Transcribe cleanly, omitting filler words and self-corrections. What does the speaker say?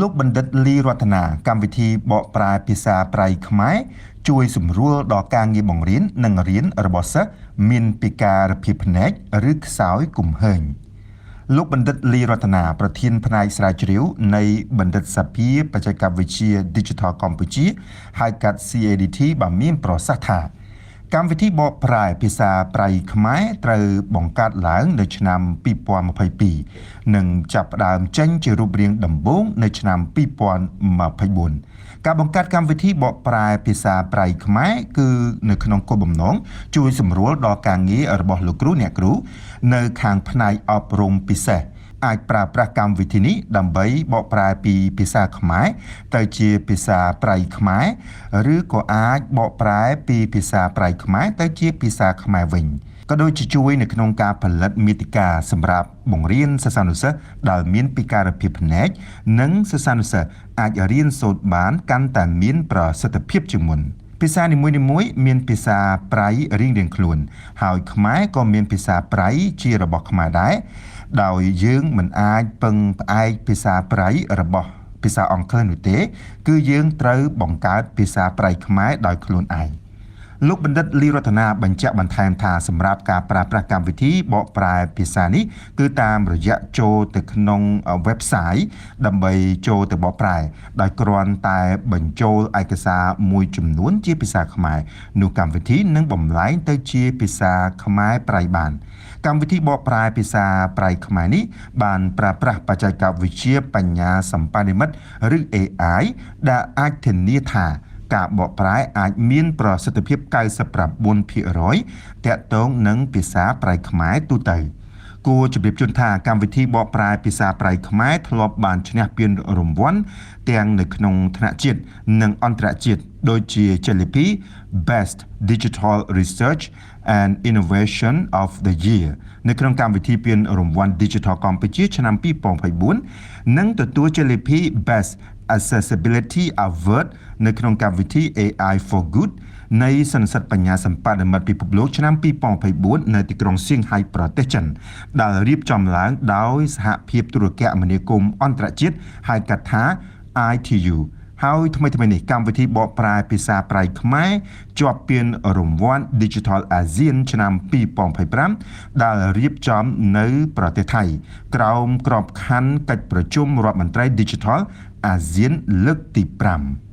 លោកបណ្ឌិតលីរតនាកម្មវិធីបកប្រែភាសាប្រៃខ្មែរជួយសម្រួលដល់ការងារបង្រៀននិងរៀនរបស់សិស្សមានពិការភាពភ្នែកឬខ្សោយគំហើញលោកបណ្ឌិតលីរតនាប្រធានផ្នែកស្រាវជ្រាវនៃបណ្ឌិតសភាបច្ចេកវិទ្យា Digital កម្ពុជាហៅកាត់ CADT បានមានប្រសាសន៍ថាកម្មវិធីបកប្រែភាសាប្រៃខ្មែរត្រូវបង្កើតឡើងនៅឆ្នាំ2022និងចាប់ផ្ដើមចេញជារូបរាងដំបូងនៅឆ្នាំ2024ការបង្កើតកម្មវិធីបកប្រែភាសាប្រៃខ្មែរគឺនៅក្នុងគោលបំណងជួយសម្រួលដល់ការងាររបស់លោកគ្រូអ្នកគ្រូនៅខាងផ្នែកអប់រំពិសេសអាចប្រើប្រាស់កម្មវិធីនេះដើម្បីបកប្រែពីភាសាខ្មែរទៅជាភាសាប្រៃខ្មែរឬក៏អាចបកប្រែពីភាសាប្រៃខ្មែរទៅជាភាសាខ្មែរវិញក៏ដូចជាជួយនៅក្នុងការផលិតមាតិកាសម្រាប់បង្រៀនសិស្សានុសិស្សដែលមានពិការភាពភ្នែកនិងសិស្សានុសិស្សអាចរៀនសូត្របានកាន់តែមានប្រសិទ្ធភាពជាងមុនភាសានីមួយៗមានភាសាប្រៃរៀងៗខ្លួនហើយខ្មែរក៏មានភាសាប្រៃជារបស់ខ្មែរដែរដោយយើងមិនអាចពឹងផ្អែកភាសាប្រៃរបស់ភាសាអង់គ្លេសនោះទេគឺយើងត្រូវបង្កើតភាសាប្រៃខ្មែរដោយខ្លួនឯងលោកបណ្ឌិតលីរតនាបញ្ជាក់បន្ថែមថាសម្រាប់ការប្រើប្រាស់កម្មវិធីបកប្រែភាសានេះគឺតាមរយៈចូលទៅក្នុង website ដើម្បីចូលទៅបកប្រែដោយគ្រាន់តែបញ្ចូលឯកសារមួយចំនួនជាភាសាខ្មែរនោះកម្មវិធីនឹងបំលែងទៅជាភាសាខ្មែរប្រៃបានកម្មវិធីបកប្រែភាសាប្រៃខ្មែរនេះបានប្រើប្រាស់បច្ចេកវិទ្យាបញ្ញាសម្ព័ន្ធមិត្តឬ AI ដែលអាចធានាថាការបកប្រែអាចមានប្រសិទ្ធភាព 99% ទាក់ទងនឹងភាសាប្រៃខ្មែរទូទៅគួរជម្រាបជូនថាកម្មវិធីបកប្រែភាសាប្រៃខ្មែរធ្លាប់បានឈ្នះពានរង្វាន់ទាំងនៅក្នុងថ្នាក់ជាតិនិងអន្តរជាតិដូចជា Jellyby Best Digital Research and Innovation of the Year នៅក្នុងកម្មវិធីពានរង្វាន់ Digital កម្ពុជាឆ្នាំ2024និងទទួល Jellyby Best Accessibility Award នៅក្នុងកម្មវិធី AI for Good នៃសន្និសីទបញ្ញាសម្ព័ន្ធមិត្តពិភពលោកឆ្នាំ2024នៅទីក្រុងសៀងហៃប្រទេសចិនដែលរៀបចំឡើងដោយសហភាពទូរគមនាគមន៍អន្តរជាតិហៅកាត់ថា ITU ហើយថ្មីៗនេះកម្មវិធីបកប្រែភាសាប្រៃខ្មែរជាប់ពានរង្វាន់ Digital ASEAN ឆ្នាំ2025ដែលរៀបចំនៅប្រទេសថៃក្រោមក្របខ័ណ្ឌកិច្ចប្រជុំរដ្ឋមន្ត្រី Digital ASEAN លើកទី5